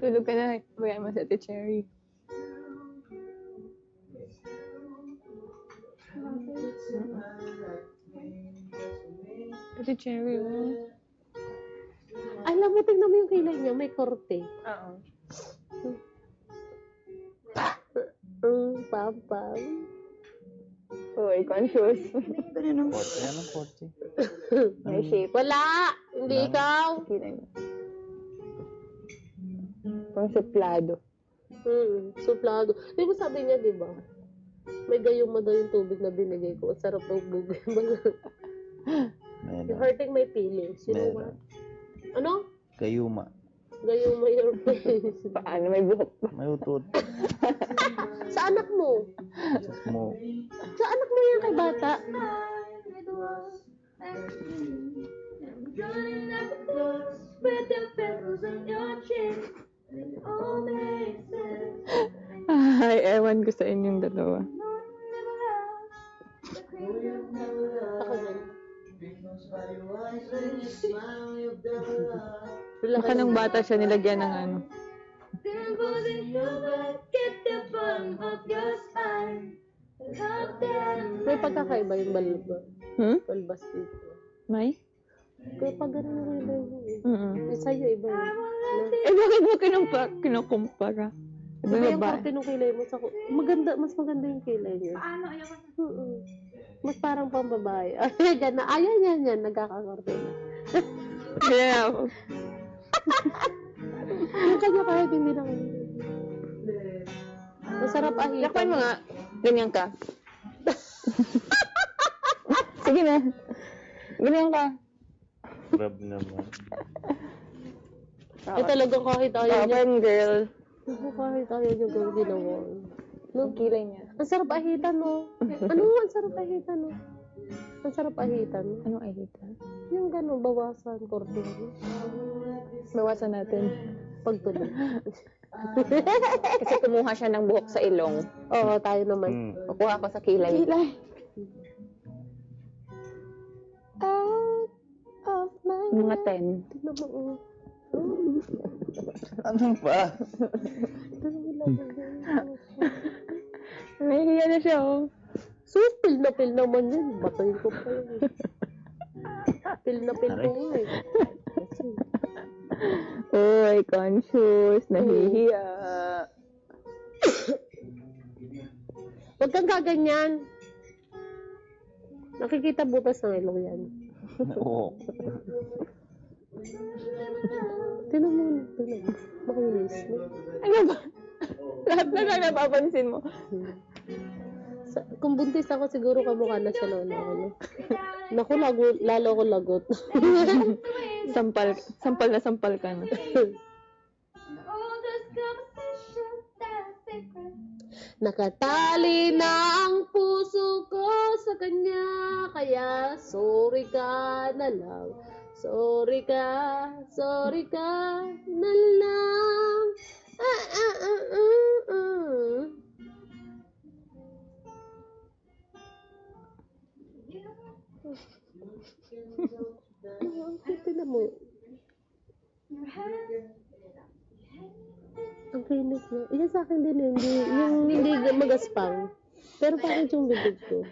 Tulog ka na. Bayan mo sa Ate Cherry. Ate Cherry, oh. Alam mo, tingnan mo yung kilay niya. May korte. Oo. Pam. Uy, conscious. Korte, anong korte? May shape. Wala! Hindi ikaw. Kilay mo. Pang suplado. Suplado. Di ba sabi niya, di ba? May gayuma daw yung tubig na binigay ko. Ang sarap daw bubig. You're hurting my feelings. You know what? Ano? Gayuma. Gayuma your face. Paano? May buhok pa. May utot. Sa anak mo. Mo. Sa anak mo yan kay bata. Ay, ewan ko sa inyong dalawa. Ako din. Baka nung bata siya nilagyan ng ano. May pagkakaiba yung balbas dito. May? Kaya pag ganun yung iba yun. Mm-mm. Sa'yo iba yun. Eh, bakit mo kinukumpara? Iba Iba yung yung ba? korte nung kilay mo. Maganda, mas maganda yung kilay niya. Paano? Ayaw ko. Mas parang pambabae. Ay, gana. Ayan, yan. Nagkakakorte na. Yeah. Yung kanya kahit hindi na kanya. Masarap ahitan. Lakpan mo nga. Ganyan ka. Sige na. Ganyan ka. Grab naman. Eh talagang kahit ayaw niya. Stubborn girl. Kahit ayaw niya gawin ginawa. No? Ang kilay niya. Ang sarap ahitan, no? Ano ang sarap ahitan, no? Ang sarap ahitan. Anong ahita? Yung gano'n, bawasan, korte. Bawasan natin. Pagtulog. Kasi kumuha siya ng buhok sa ilong. Oo, tayo naman. Kukuha ko sa kilay. Kilay. Out of my mga 10. Tignan mo, Anong pa? Nahihiya na siya, oh. Sus, pil naman yun. Batayin ko pa yun. Pil ko nga eh. Uy, conscious. Nahihiya. Huwag kang gaganyan. Nakikita butas ng ilong yan. Oo. Tinan mo. Makinis. Ano ba? Lahat na lang napapansin mo. Kung buntis ako, siguro kamukha na siya noon. Naku, lalo ko lagot. Sampal na sampal ka na. Nakatali na ang puso ko sa kanya, kaya sorry ka na lang. Sorry ka na lang. Tignan mo. Ang kinis na. Yan sa akin din, yung hindi magaspang. Pero bakit yung bibig ko?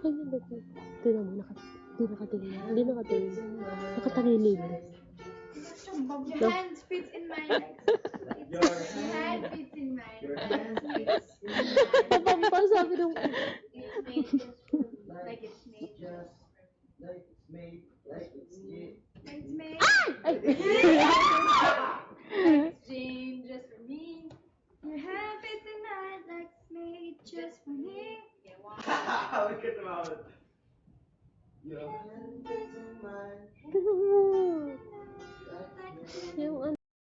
Ganyan ba ko? Tignan mo, hindi nakatingin. Nakatangilid. Your hands fit in my legs. Your hand fits in my legs. Papampa, sabi ng... It's made just like it's made. It's made. Ay! Exchange just for me. Your hand fits in mine like it's made just for me. Look at the mouth. Your hand fits in mine. Yung ano.